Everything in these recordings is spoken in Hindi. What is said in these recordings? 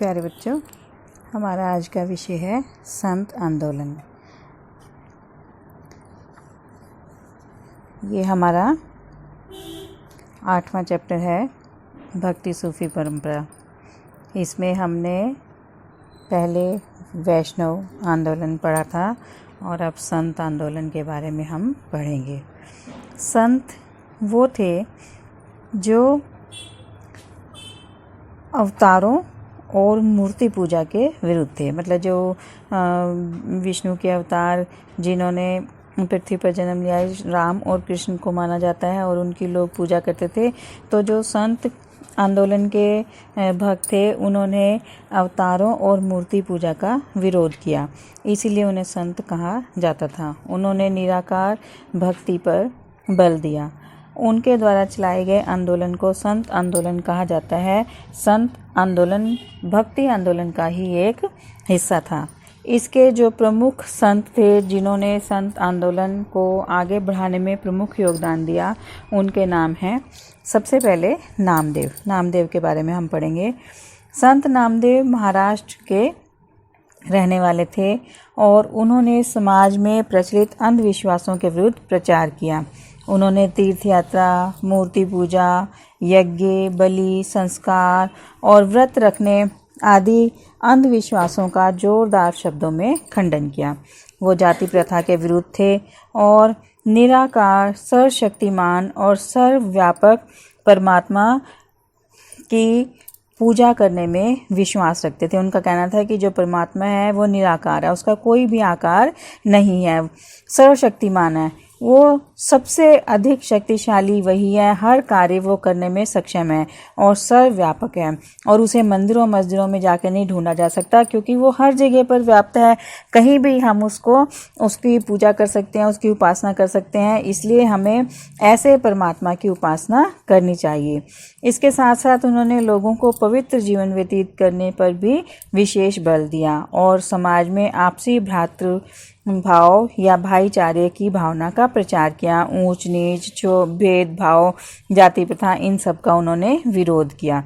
प्यारे बच्चों, हमारा आज का विषय है संत आंदोलन। ये हमारा 8वां चैप्टर है, भक्ति सूफी परंपरा। इसमें हमने पहले वैष्णव आंदोलन पढ़ा था और अब संत आंदोलन के बारे में हम पढ़ेंगे। संत वो थे जो अवतारों और मूर्ति पूजा के विरुद्ध थे। मतलब जो विष्णु के अवतार जिन्होंने पृथ्वी पर जन्म लिया, राम और कृष्ण को माना जाता है और उनकी लोग पूजा करते थे। तो जो संत आंदोलन के भक्त थे उन्होंने अवतारों और मूर्ति पूजा का विरोध किया, इसीलिए उन्हें संत कहा जाता था। उन्होंने निराकार भक्ति पर बल दिया। उनके द्वारा चलाए गए आंदोलन को संत आंदोलन कहा जाता है। संत आंदोलन भक्ति आंदोलन का ही एक हिस्सा था। इसके जो प्रमुख संत थे जिन्होंने संत आंदोलन को आगे बढ़ाने में प्रमुख योगदान दिया, उनके नाम हैं, सबसे पहले नामदेव। नामदेव के बारे में हम पढ़ेंगे। संत नामदेव महाराष्ट्र के रहने वाले थे और उन्होंने समाज में प्रचलित अंधविश्वासों के विरुद्ध प्रचार किया। उन्होंने तीर्थ यात्रा, मूर्ति पूजा, यज्ञ, बलि, संस्कार और व्रत रखने आदि अंधविश्वासों का जोरदार शब्दों में खंडन किया। वो जाति प्रथा के विरुद्ध थे और निराकार, सर्वशक्तिमान और सर्वव्यापक परमात्मा की पूजा करने में विश्वास रखते थे। उनका कहना था कि जो परमात्मा है वो निराकार है, उसका कोई भी आकार नहीं है, सर्वशक्तिमान है, वो सबसे अधिक शक्तिशाली वही है, हर कार्य वो करने में सक्षम है और सर्वव्यापक है और उसे मंदिरों मस्जिदों में जाकर नहीं ढूंढा जा सकता क्योंकि वो हर जगह पर व्याप्त है। कहीं भी हम उसकी पूजा कर सकते हैं, उसकी उपासना कर सकते हैं। इसलिए हमें ऐसे परमात्मा की उपासना करनी चाहिए। इसके साथ साथ उन्होंने लोगों को पवित्र जीवन व्यतीत करने पर भी विशेष बल दिया और समाज में आपसी भ्रातृ भाव या भाईचारे की भावना का प्रचार किया। ऊंच नीच, भेदभाव, जाति प्रथा, इन सब का उन्होंने विरोध किया।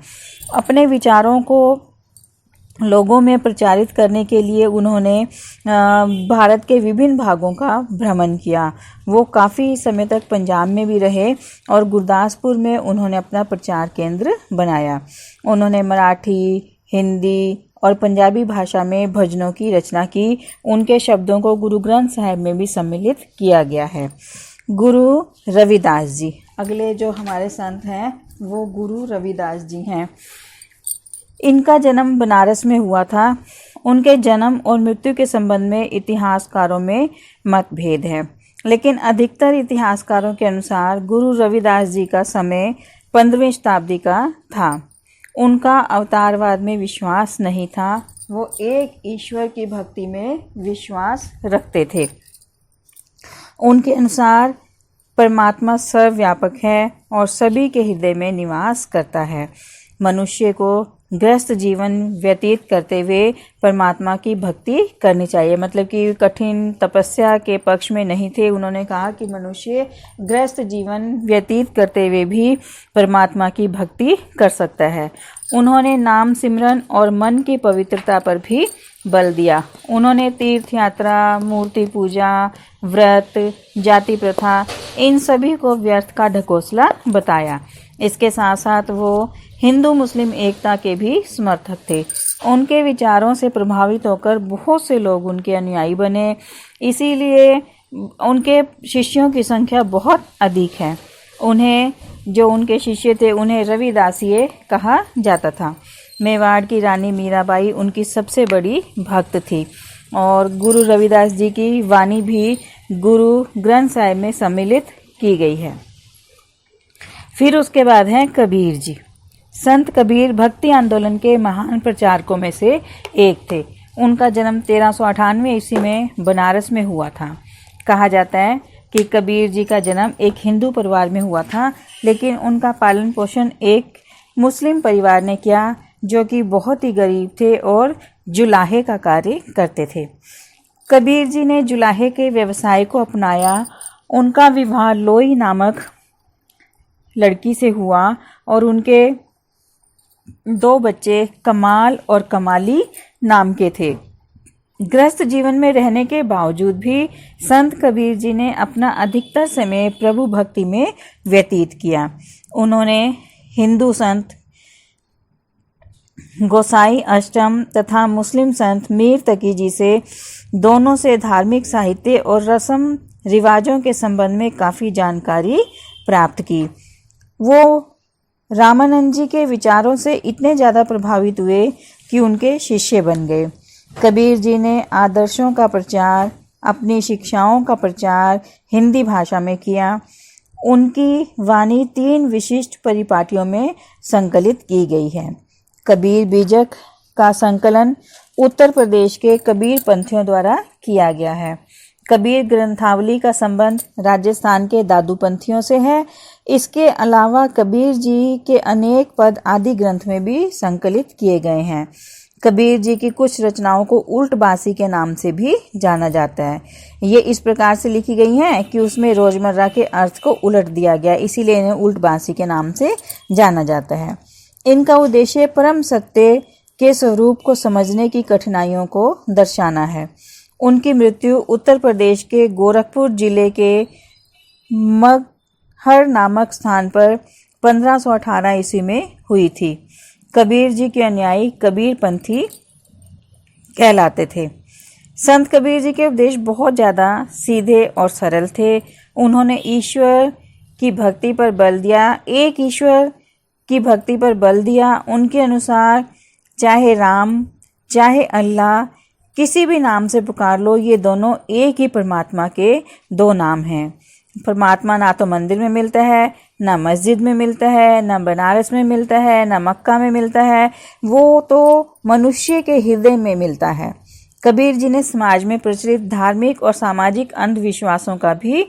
अपने विचारों को लोगों में प्रचारित करने के लिए उन्होंने भारत के विभिन्न भागों का भ्रमण किया। वो काफ़ी समय तक पंजाब में भी रहे और गुरदासपुर में उन्होंने अपना प्रचार केंद्र बनाया। उन्होंने मराठी, हिंदी और पंजाबी भाषा में भजनों की रचना की। उनके शब्दों को गुरु ग्रंथ साहिब में भी सम्मिलित किया गया है। गुरु रविदास जी, अगले जो हमारे संत हैं वो गुरु रविदास जी हैं। इनका जन्म बनारस में हुआ था। उनके जन्म और मृत्यु के संबंध में इतिहासकारों में मतभेद है, लेकिन अधिकतर इतिहासकारों के अनुसार गुरु रविदास जी का समय 15वीं शताब्दी का था। उनका अवतारवाद में विश्वास नहीं था, वो एक ईश्वर की भक्ति में विश्वास रखते थे। उनके अनुसार परमात्मा सर्वव्यापक है और सभी के हृदय में निवास करता है। मनुष्य को गृहस्थ जीवन व्यतीत करते हुए परमात्मा की भक्ति करनी चाहिए। मतलब कि कठिन तपस्या के पक्ष में नहीं थे। उन्होंने कहा कि मनुष्य गृहस्थ जीवन व्यतीत करते हुए भी परमात्मा की भक्ति कर सकता है। उन्होंने नाम सिमरन और मन की पवित्रता पर भी बल दिया। उन्होंने तीर्थ यात्रा, मूर्ति पूजा, व्रत, जाति प्रथा, इन सभी को व्यर्थ का ढकोसला बताया। इसके साथ साथ वो हिंदू मुस्लिम एकता के भी समर्थक थे। उनके विचारों से प्रभावित होकर बहुत से लोग उनके अनुयायी बने, इसीलिए उनके शिष्यों की संख्या बहुत अधिक है। उन्हें जो उनके शिष्य थे उन्हें रविदासिये कहा जाता था। मेवाड़ की रानी मीराबाई उनकी सबसे बड़ी भक्त थी और गुरु रविदास जी की वाणी भी गुरु ग्रंथ साहिब में सम्मिलित की गई है। फिर उसके बाद हैं कबीर जी। संत कबीर भक्ति आंदोलन के महान प्रचारकों में से एक थे। उनका जन्म 1398 ईस्वी में बनारस में हुआ था। कहा जाता है कि कबीर जी का जन्म एक हिंदू परिवार में हुआ था, लेकिन उनका पालन पोषण एक मुस्लिम परिवार ने किया जो कि बहुत ही गरीब थे और जुलाहे का कार्य करते थे। कबीर जी ने जुलाहे के व्यवसाय को अपनाया। उनका विवाह लोई नामक लड़की से हुआ और उनके दो बच्चे कमाल और कमाली नाम के थे। गृहस्थ जीवन में रहने के बावजूद भी संत कबीर जी ने अपना अधिकतर समय प्रभु भक्ति में व्यतीत किया। उन्होंने हिंदू संत गोसाई अष्टम तथा मुस्लिम संत मीर तकी जी से दोनों से धार्मिक साहित्य और रस्म रिवाजों के संबंध में काफ़ी जानकारी प्राप्त की। वो रामानंद जी के विचारों से इतने ज़्यादा प्रभावित हुए कि उनके शिष्य बन गए। कबीर जी ने आदर्शों का प्रचार, अपनी शिक्षाओं का प्रचार हिंदी भाषा में किया। उनकी वाणी 3 विशिष्ट परिपाटियों में संकलित की गई है। कबीर बीजक का संकलन उत्तर प्रदेश के कबीर पंथियों द्वारा किया गया है। कबीर ग्रंथावली का संबंध राजस्थान के दादू पंथियों से है। इसके अलावा कबीर जी के अनेक पद आदि ग्रंथ में भी संकलित किए गए हैं। कबीर जी की कुछ रचनाओं को उल्ट बांसी के नाम से भी जाना जाता है। ये इस प्रकार से लिखी गई हैं कि उसमें रोजमर्रा के अर्थ को उलट दिया गया, इसीलिए इन्हें उल्ट बांसी के नाम से जाना जाता है। इनका उद्देश्य परम सत्य के स्वरूप को समझने की कठिनाइयों को दर्शाना है। उनकी मृत्यु उत्तर प्रदेश के गोरखपुर जिले के मगहर नामक स्थान पर 1518 ईस्वी में हुई थी। कबीर जी के अनुयायी कबीर पंथी कहलाते थे। संत कबीर जी के उपदेश बहुत ज़्यादा सीधे और सरल थे। उन्होंने ईश्वर की भक्ति पर बल दिया, एक ईश्वर की भक्ति पर बल दिया। उनके अनुसार चाहे राम चाहे अल्लाह, किसी भी नाम से पुकार लो, ये दोनों एक ही परमात्मा के 2 नाम हैं। परमात्मा ना तो मंदिर में मिलता है, ना मस्जिद में मिलता है, ना बनारस में मिलता है, ना मक्का में मिलता है, वो तो मनुष्य के हृदय में मिलता है। कबीर जी ने समाज में प्रचलित धार्मिक और सामाजिक अंधविश्वासों का भी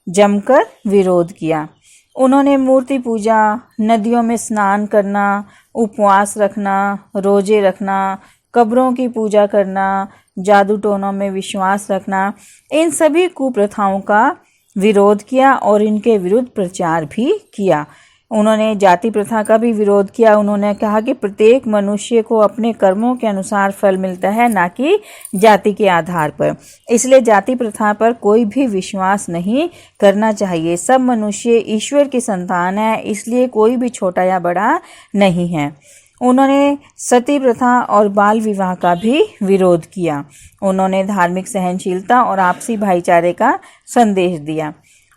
जमकर विरोध किया। उन्होंने मूर्ति पूजा, नदियों में स्नान करना, उपवास रखना, रोजे रखना, कब्रों की पूजा करना, जादू टोनों में विश्वास रखना, इन सभी कुप्रथाओं का विरोध किया और इनके विरुद्ध प्रचार भी किया। उन्होंने जाति प्रथा का भी विरोध किया। उन्होंने कहा कि प्रत्येक मनुष्य को अपने कर्मों के अनुसार फल मिलता है, ना कि जाति के आधार पर। इसलिए जाति प्रथा पर कोई भी विश्वास नहीं करना चाहिए। सब मनुष्य ईश्वर की संतान है, इसलिए कोई भी छोटा या बड़ा नहीं है। उन्होंने सती प्रथा और बाल विवाह का भी विरोध किया। उन्होंने धार्मिक सहनशीलता और आपसी भाईचारे का संदेश दिया।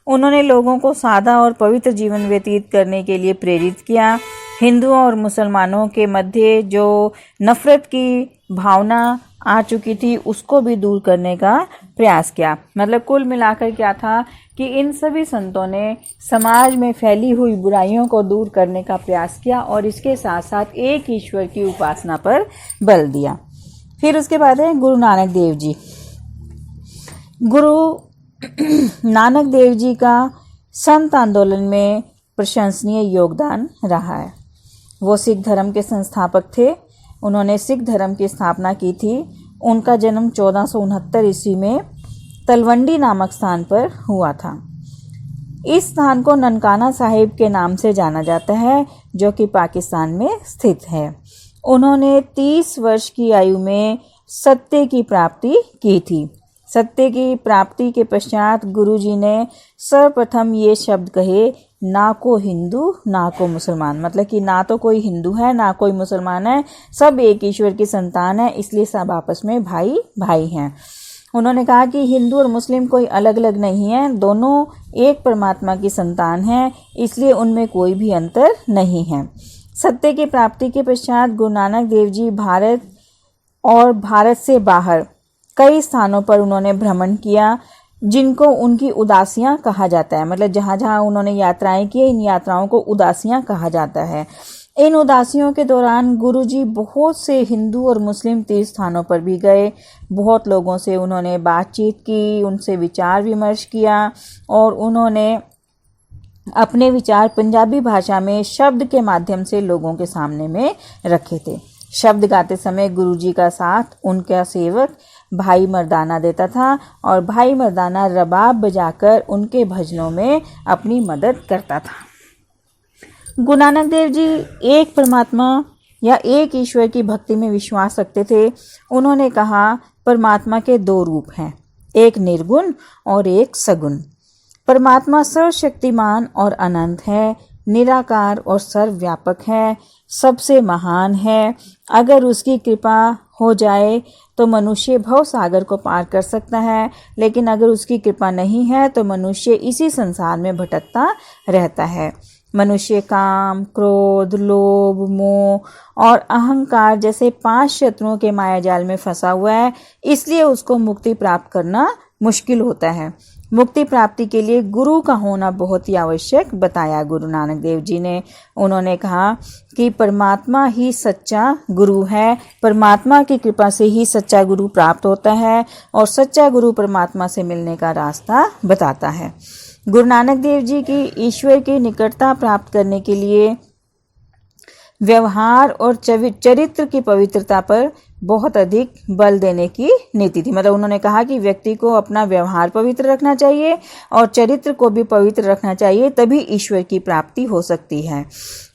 उन्होंने लोगों को सादा और पवित्र जीवन व्यतीत करने के लिए प्रेरित किया। हिंदुओं और मुसलमानों के मध्य जो नफरत की भावना आ चुकी थी, उसको भी दूर करने का प्रयास किया। मतलब कुल मिलाकर क्या था कि इन सभी संतों ने समाज में फैली हुई बुराइयों को दूर करने का प्रयास किया और इसके साथ साथ एक ईश्वर की उपासना पर बल दिया। फिर उसके बाद है गुरु नानक देव जी। गुरु नानक देव जी का संत आंदोलन में प्रशंसनीय योगदान रहा है। वो सिख धर्म के संस्थापक थे। उन्होंने सिख धर्म की स्थापना की थी। उनका जन्म 1469 ईस्वी में तलवंडी नामक स्थान पर हुआ था। इस स्थान को ननकाना साहिब के नाम से जाना जाता है, जो कि पाकिस्तान में स्थित है। उन्होंने 30 वर्ष की आयु में सत्य की प्राप्ति की थी। सत्य की प्राप्ति के पश्चात गुरुजी ने सर्वप्रथम ये शब्द कहे, ना को हिंदू ना को मुसलमान। मतलब कि ना तो कोई हिंदू है ना कोई मुसलमान है, सब एक ईश्वर की संतान है, इसलिए सब आपस में भाई भाई हैं। उन्होंने कहा कि हिंदू और मुस्लिम कोई अलग अलग नहीं है, दोनों एक परमात्मा की संतान हैं, इसलिए उनमें कोई भी अंतर नहीं है। सत्य की प्राप्ति के पश्चात गुरु नानक देव जी भारत और भारत से बाहर कई स्थानों पर उन्होंने भ्रमण किया, जिनको उनकी उदासियां कहा जाता है। मतलब जहाँ जहाँ उन्होंने यात्राएं की, इन यात्राओं को उदासियां कहा जाता है। इन उदासियों के दौरान गुरुजी बहुत से हिंदू और मुस्लिम तीर्थ स्थानों पर भी गए। बहुत लोगों से उन्होंने बातचीत की, उनसे विचार विमर्श किया और उन्होंने अपने विचार पंजाबी भाषा में शब्द के माध्यम से लोगों के सामने में रखे थे। शब्द गाते समय गुरुजी का साथ उनका सेवक भाई मर्दाना देता था और भाई मर्दाना रबाब बजाकर उनके भजनों में अपनी मदद करता था। गुरु नानक देव जी एक परमात्मा या एक ईश्वर की भक्ति में विश्वास रखते थे। उन्होंने कहा परमात्मा के दो रूप हैं, एक निर्गुण और एक सगुण। परमात्मा सर्वशक्तिमान और अनंत है, निराकार और सर्वव्यापक है, सबसे महान है। अगर उसकी कृपा हो जाए तो मनुष्य भव सागर को पार कर सकता है, लेकिन अगर उसकी कृपा नहीं है तो मनुष्य इसी संसार में भटकता रहता है। मनुष्य काम, क्रोध, लोभ, मोह और अहंकार जैसे 5 शत्रुओं के मायाजाल में फंसा हुआ है, इसलिए उसको मुक्ति प्राप्त करना मुश्किल होता है। मुक्ति प्राप्ति के लिए गुरु का होना बहुत ही आवश्यक बताया गुरु नानक देव जी ने। उन्होंने कहा कि परमात्मा ही सच्चा गुरु है, परमात्मा की कृपा से ही सच्चा गुरु प्राप्त होता है और सच्चा गुरु परमात्मा से मिलने का रास्ता बताता है। गुरु नानक देव जी की ईश्वर की निकटता प्राप्त करने के लिए व्यवहार और चरित्र की पवित्रता पर बहुत अधिक बल देने की नीति थी। मतलब उन्होंने कहा कि व्यक्ति को अपना व्यवहार पवित्र रखना चाहिए और चरित्र को भी पवित्र रखना चाहिए, तभी ईश्वर की प्राप्ति हो सकती है।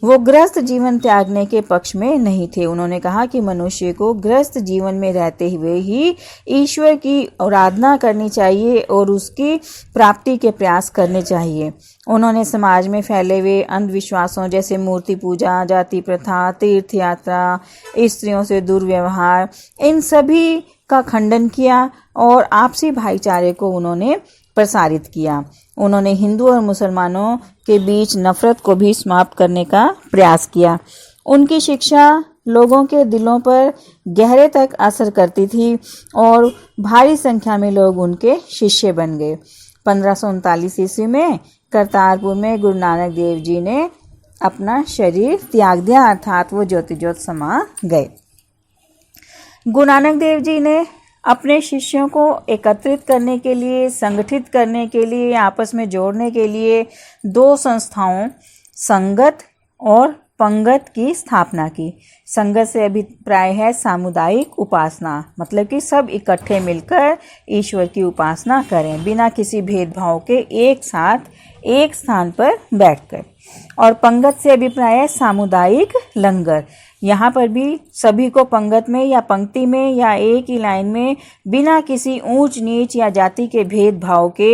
वो गृहस्थ जीवन त्यागने के पक्ष में नहीं थे। उन्होंने कहा कि मनुष्य को गृहस्थ जीवन में रहते हुए ही ईश्वर की आराधना करनी चाहिए और उसकी प्राप्ति के प्रयास करने चाहिए। उन्होंने समाज में फैले हुए अंधविश्वासों जैसे मूर्ति पूजा, जाति प्रथा, तीर्थ यात्रा, स्त्रियों से दुर्व्यवहार, इन सभी का खंडन किया और आपसी भाईचारे को उन्होंने प्रसारित किया। उन्होंने हिंदू और मुसलमानों के बीच नफरत को भी समाप्त करने का प्रयास किया। उनकी शिक्षा लोगों के दिलों पर गहरे तक असर करती थी और भारी संख्या में लोग उनके शिष्य बन गए। 1539 ईस्वी में करतारपुर में गुरु नानक देव जी ने अपना शरीर त्याग दिया, अर्थात वो ज्योति ज्योत समा गए। गुरु नानक देव जी ने अपने शिष्यों को एकत्रित करने के लिए, संगठित करने के लिए, आपस में जोड़ने के लिए 2 संस्थाओं संगत और पंगत की स्थापना की। संगत से अभिप्राय है सामुदायिक उपासना, मतलब कि सब इकट्ठे मिलकर ईश्वर की उपासना करें बिना किसी भेदभाव के, एक साथ एक स्थान पर बैठकर। और पंगत से अभिप्राय है सामुदायिक लंगर। यहाँ पर भी सभी को पंगत में या पंक्ति में या एक ही लाइन में बिना किसी ऊंच नीच या जाति के भेदभाव के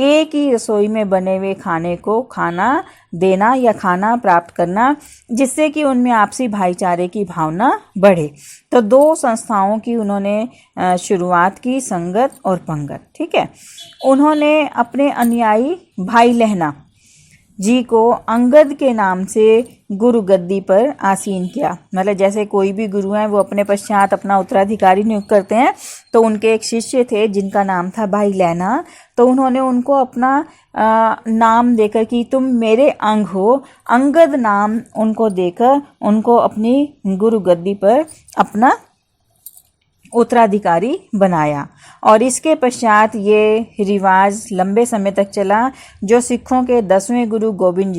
एक ही रसोई में बने हुए खाने को खाना देना या खाना प्राप्त करना, जिससे कि उनमें आपसी भाईचारे की भावना बढ़े। तो 2 संस्थाओं की उन्होंने शुरुआत की, संगत और पंगत। ठीक है। उन्होंने अपने अनुयायी भाई लहना जी को अंगद के नाम से गुरु गद्दी पर आसीन किया। मतलब जैसे कोई भी गुरु हैं वो अपने पश्चात अपना उत्तराधिकारी नियुक्त करते हैं, तो उनके एक शिष्य थे जिनका नाम था भाई लहना। तो उन्होंने उनको अपना नाम देकर कि तुम मेरे अंग हो, अंगद नाम उनको देकर उनको अपनी गुरु गद्दी पर अपना उत्तराधिकारी बनाया। और इसके पश्चात ये रिवाज लंबे समय तक चला, जो सिखों के 10वें गुरु गोबिंद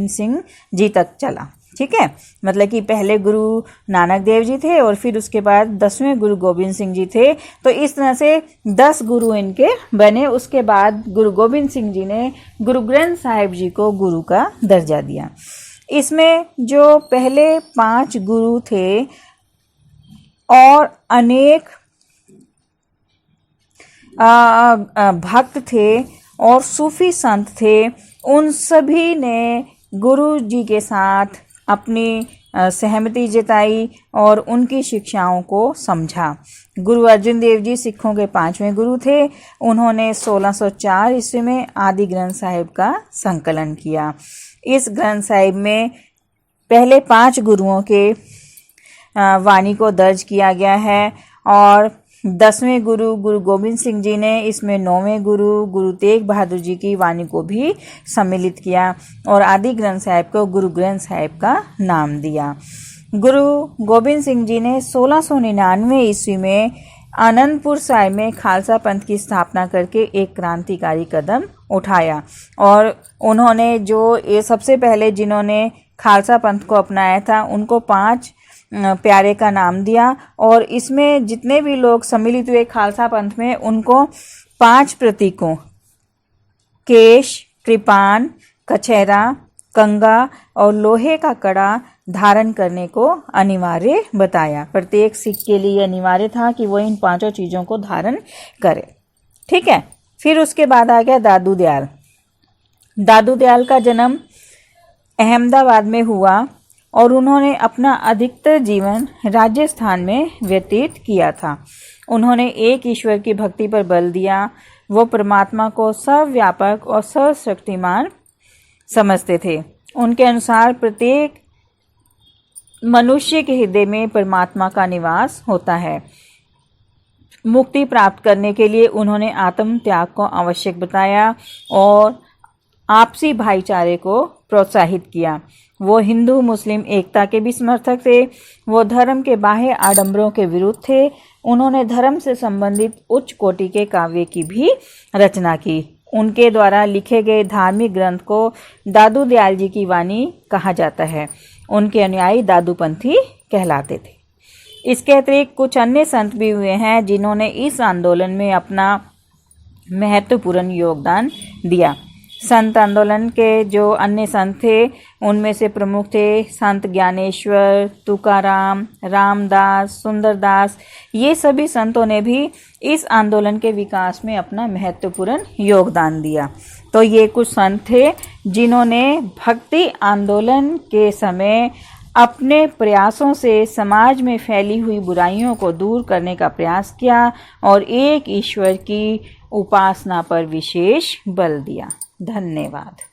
सिंह जी तक चला। ठीक है। मतलब कि पहले गुरु नानक देव जी थे और फिर उसके बाद 10वें गुरु गोबिंद सिंह जी थे। तो इस तरह से 10 गुरु इनके बने। उसके बाद गुरु गोबिंद सिंह जी ने गुरु ग्रंथ साहिब जी को गुरु का दर्जा दिया। इसमें जो पहले 5 गुरु थे और अनेक भक्त थे और सूफी संत थे, उन सभी ने गुरु जी के साथ अपनी सहमति जताई और उनकी शिक्षाओं को समझा। गुरु अर्जुन देव जी सिखों के 5वें गुरु थे। उन्होंने 1604 ईस्वी में आदि ग्रंथ साहिब का संकलन किया। इस ग्रंथ साहिब में पहले 5 गुरुओं के वाणी को दर्ज किया गया है और 10वें गुरु गुरु गोबिंद सिंह जी ने इसमें 9वें गुरु गुरु तेग बहादुर जी की वाणी को भी सम्मिलित किया और आदि ग्रंथ साहिब को गुरु ग्रंथ साहिब का नाम दिया। गुरु गोबिंद सिंह जी ने 1699 ईस्वी में आनंदपुर साहिब में खालसा पंथ की स्थापना करके एक क्रांतिकारी कदम उठाया और उन्होंने जो ये सबसे पहले जिन्होंने खालसा पंथ को अपनाया था उनको 5 प्यारे का नाम दिया और इसमें जितने भी लोग सम्मिलित हुए खालसा पंथ में उनको 5 प्रतीकों केश, कृपान, कछेरा, कंगा और लोहे का कड़ा धारण करने को अनिवार्य बताया। प्रत्येक सिख के लिए अनिवार्य था कि वो इन 5 चीज़ों को धारण करे। ठीक है। फिर उसके बाद आ गया दादू दयाल। दादू दयाल का जन्म अहमदाबाद में हुआ और उन्होंने अपना अधिकतर जीवन राजस्थान में व्यतीत किया था। उन्होंने एक ईश्वर की भक्ति पर बल दिया। वो परमात्मा को सर्वव्यापक और सर्वशक्तिमान समझते थे। उनके अनुसार प्रत्येक मनुष्य के हृदय में परमात्मा का निवास होता है। मुक्ति प्राप्त करने के लिए उन्होंने आत्म त्याग को आवश्यक बताया और आपसी भाईचारे को प्रोत्साहित किया। वो हिंदू मुस्लिम एकता के भी समर्थक थे। वो धर्म के बाह्य आडंबरों के विरुद्ध थे। उन्होंने धर्म से संबंधित उच्च कोटि के काव्य की भी रचना की। उनके द्वारा लिखे गए धार्मिक ग्रंथ को दादू दयाल जी की वाणी कहा जाता है। उनके अनुयायी दादूपंथी कहलाते थे। इसके अतिरिक्त कुछ अन्य संत भी हुए हैं जिन्होंने इस आंदोलन में अपना महत्वपूर्ण योगदान दिया। संत आंदोलन के जो अन्य संत थे उनमें से प्रमुख थे संत ज्ञानेश्वर, तुकाराम, रामदास, सुंदरदास। ये सभी संतों ने भी इस आंदोलन के विकास में अपना महत्वपूर्ण योगदान दिया। तो ये कुछ संत थे जिन्होंने भक्ति आंदोलन के समय अपने प्रयासों से समाज में फैली हुई बुराइयों को दूर करने का प्रयास किया और एक ईश्वर की उपासना पर विशेष बल दिया। धन्यवाद।